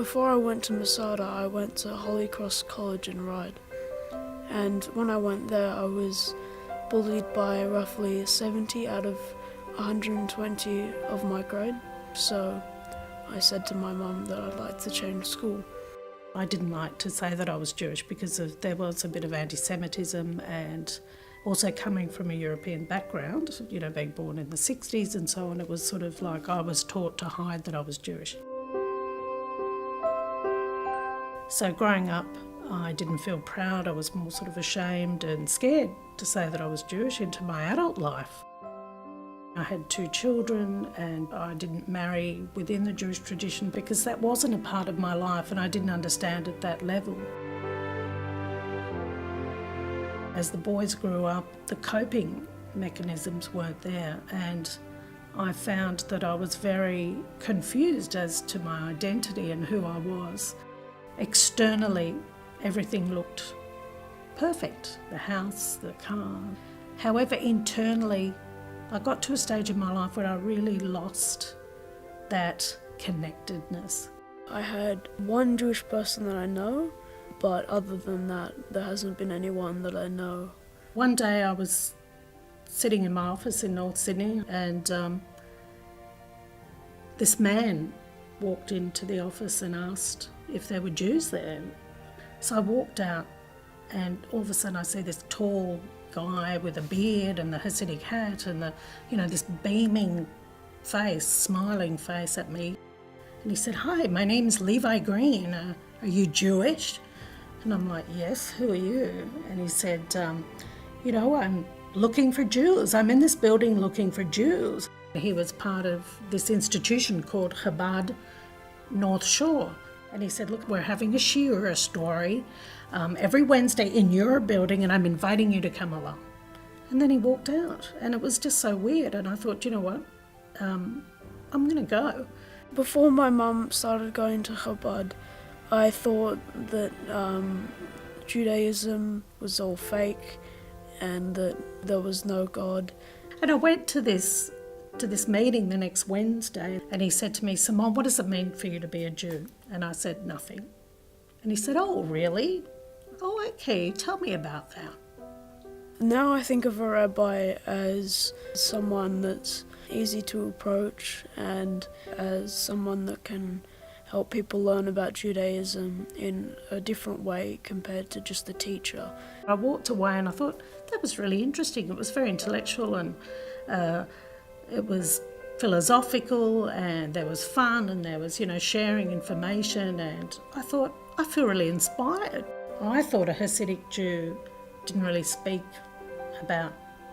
Before I went to Masada, I went to Holy Cross College in Ryde. And when I went there, I was bullied by roughly 70 out of 120 of my grade. So I said to my mum that I'd like to change school. I didn't like to say that I was Jewish because there was a bit of anti-Semitism, and also coming from a European background, being born in the 60s and so on, it was sort of like I was taught to hide that I was Jewish. So growing up, I didn't feel proud. I was more sort of ashamed and scared to say that I was Jewish into my adult life. I had 2 children and I didn't marry within the Jewish tradition because that wasn't a part of my life and I didn't understand at that level. As the boys grew up, the coping mechanisms weren't there, and I found that I was very confused as to my identity and who I was. Externally, everything looked perfect, the house, the car. However, internally, I got to a stage in my life where I really lost that connectedness. I had one Jewish person that I know, but other than that, there hasn't been anyone that I know. One day I was sitting in my office in North Sydney and this man walked into the office and asked if there were Jews there. So I walked out and all of a sudden I see this tall guy with a beard and the Hasidic hat and this beaming face, smiling face at me. And he said, "Hi, my name's Levi Green. Are you Jewish?" And I'm like, "Yes, who are you?" And he said, "I'm looking for Jews. I'm in this building looking for Jews." He was part of this institution called Chabad North Shore. And he said, "Look, we're having a shiur, a story, every Wednesday in your building, and I'm inviting you to come along." And then he walked out, and it was just so weird. And I thought, you know what, I'm going to go. Before my mum started going to Chabad, I thought that Judaism was all fake and that there was no God. And I went to this meeting the next Wednesday, and he said to me, "Simone, what does it mean for you to be a Jew?" And I said, "Nothing." And he said, "Oh, really? Oh, okay, tell me about that." Now I think of a rabbi as someone that's easy to approach and as someone that can help people learn about Judaism in a different way compared to just a teacher. I walked away and I thought, that was really interesting. It was very intellectual and it was philosophical, and there was fun, and there was, sharing information, and I thought, I feel really inspired. I thought a Hasidic Jew didn't really speak about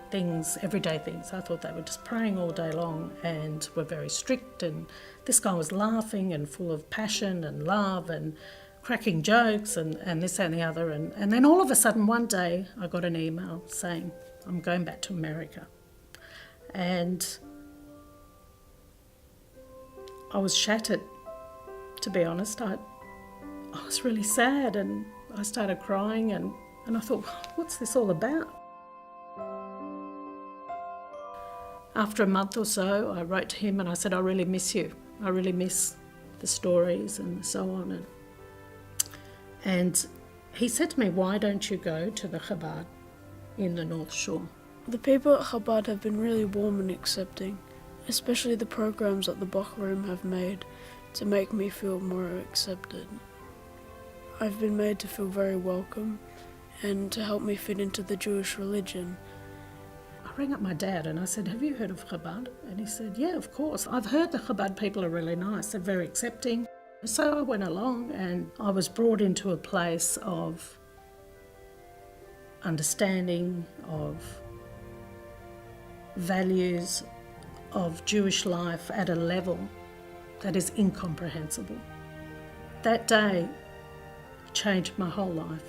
things, everyday things. I thought they were just praying all day long and were very strict, and this guy was laughing and full of passion and love and cracking jokes and this that, and the other. And then all of a sudden one day I got an email saying, "I'm going back to America." And I was shattered, to be honest. I was really sad and I started crying and I thought, what's this all about? After a month or so, I wrote to him and I said, "I really miss you. I really miss the stories and so on." And he said to me, "Why don't you go to the Chabad in the North Shore?" The people at Chabad have been really warm and accepting, especially the programs that the Bach Room have made to make me feel more accepted. I've been made to feel very welcome and to help me fit into the Jewish religion. I rang up my dad and I said, "Have you heard of Chabad?" And he said, "Yeah, of course. I've heard the Chabad people are really nice. They're very accepting." So I went along and I was brought into a place of understanding, of values, of Jewish life at a level that is incomprehensible. That day changed my whole life.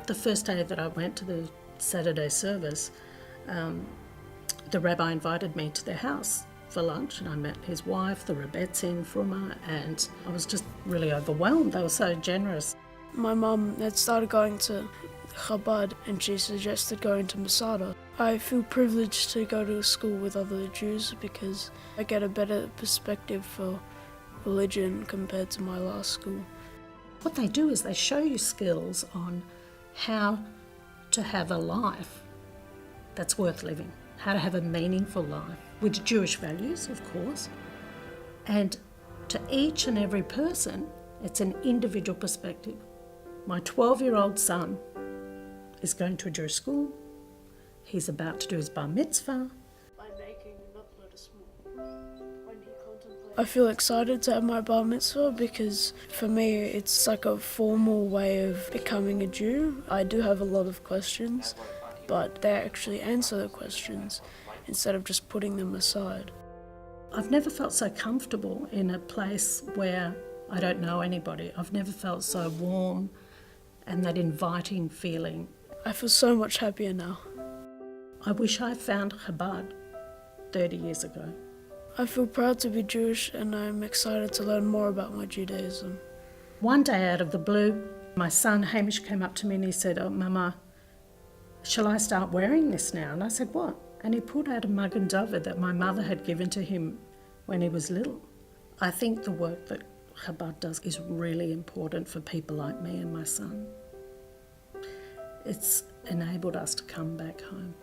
The first day that I went to the Saturday service, the rabbi invited me to their house for lunch, and I met his wife, the Rebbetzin Fruma, and I was just really overwhelmed. They were so generous. My mum had started going to Chabad and she suggested going to Masada. I feel privileged to go to a school with other Jews because I get a better perspective for religion compared to my last school. What they do is they show you skills on how to have a life that's worth living, how to have a meaningful life with Jewish values, of course. And to each and every person, it's an individual perspective. My 12-year-old son is going to a Jewish school. He's about to do his bar mitzvah. I feel excited to have my bar mitzvah because for me it's like a formal way of becoming a Jew. I do have a lot of questions, but they actually answer the questions instead of just putting them aside. I've never felt so comfortable in a place where I don't know anybody. I've never felt so warm and that inviting feeling. I feel so much happier now. I wish I found Chabad 30 years ago. I feel proud to be Jewish and I'm excited to learn more about my Judaism. One day out of the blue, my son Hamish came up to me and he said, "Oh, Mama, shall I start wearing this now?" And I said, "What?" And he pulled out a Magen David that my mother had given to him when he was little. I think the work that Chabad does is really important for people like me and my son. It's enabled us to come back home.